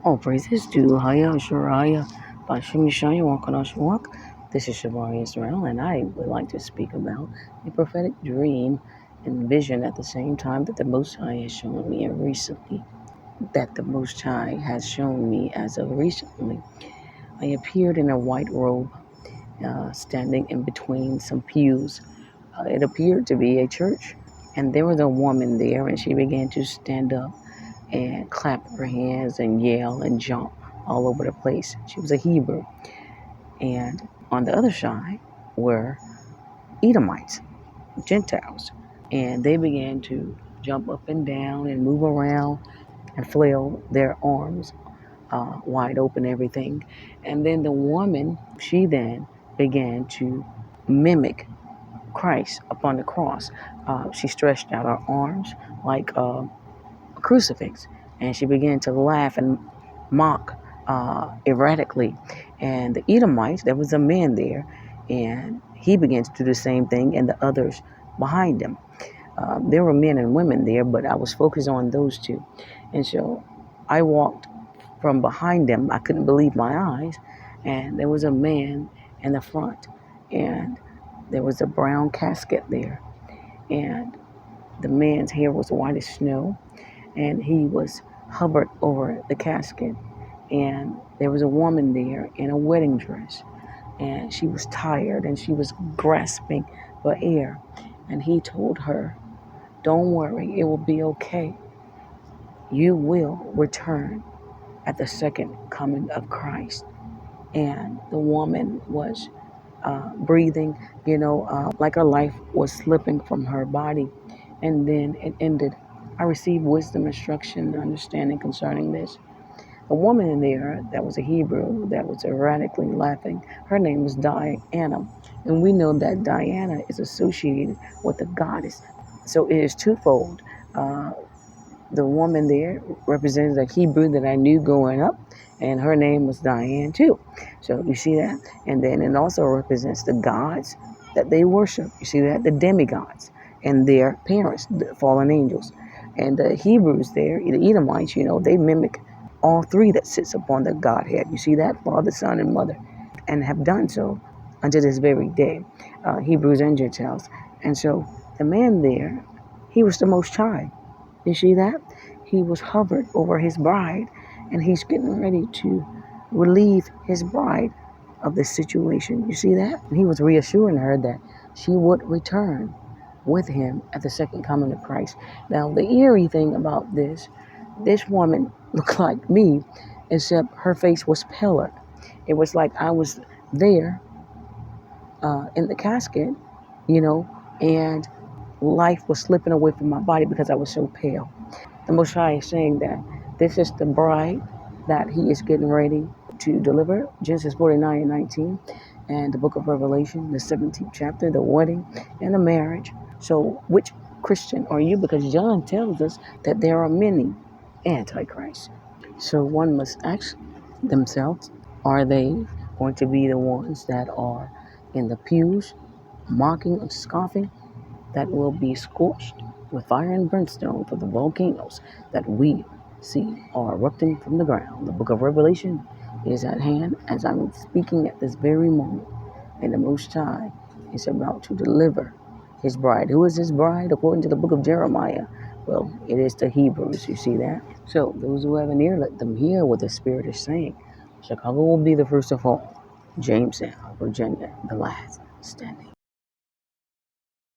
All praises to Haya Shuraya Bashim Shaya Wakanashwak. This is Shabari Israel, and I would like to speak about a prophetic dream and vision at the same time that the Most High has shown me recently. As of recently. I appeared in a white robe, standing in between some pews. It appeared to be a church, and there was a woman there, and she began to stand up and clap her hands and yell and jump all over the place. She was a Hebrew. And on the other side were Edomites, Gentiles. And they began to jump up and down and move around and flail their arms wide open, everything. And then the woman, she then began to mimic Christ upon the cross. She stretched out her arms like crucifix, and she began to laugh and mock erratically. And the Edomites, there was a man there, and he began to do the same thing, and the others behind him. There were men and women there, but I was focused on those two. And so I walked from behind them. I couldn't believe my eyes. And there was a man in the front, and there was a brown casket there. And the man's hair was white as snow, and he was hovered over the casket. And there was a woman there in a wedding dress, and she was tired and she was grasping for air. And he told her, "Don't worry, it will be okay. You will return at the second coming of Christ." And the woman was breathing, like her life was slipping from her body. And then it ended. I received wisdom, instruction, and understanding concerning this. A woman in there that was a Hebrew that was erratically laughing, her name was Diana. And we know that Diana is associated with the goddess. So it is twofold. The woman there represented a Hebrew that I knew growing up, and her name was Diane too. So you see that? And then it also represents the gods that they worship. You see that? The demigods and their parents, the fallen angels. And the Hebrews there, the Edomites, they mimic all three that sits upon the Godhead. You see that? Father, Son, and Mother. And have done so unto this very day. Hebrews and Gentiles. And so the man there, he was the Most High. You see that? He was hovered over his bride, and he's getting ready to relieve his bride of this situation. You see that? And he was reassuring her that she would return with him at the second coming of Christ. Now, the eerie thing about this woman looked like me, except her face was paler. It was like I was there in the casket, and life was slipping away from my body because I was so pale. The Most High is saying that this is the bride that he is getting ready to deliver. Genesis 49:19, and the book of Revelation, the 17th chapter, the wedding and the marriage. So which Christian are you? Because John tells us that there are many antichrists. So one must ask themselves, are they going to be the ones that are in the pews, mocking and scoffing, that will be scorched with fire and brimstone for the volcanoes that we see are erupting from the ground? The book of Revelation is at hand as I'm speaking at this very moment, and the Most High is about to deliver his bride. Who is his bride? According to the book of Jeremiah, well, it is the Hebrews. You see that? So those who have an ear, let them hear what the Spirit is saying. Chicago will be the first of all. Jamestown, Virginia, the last standing.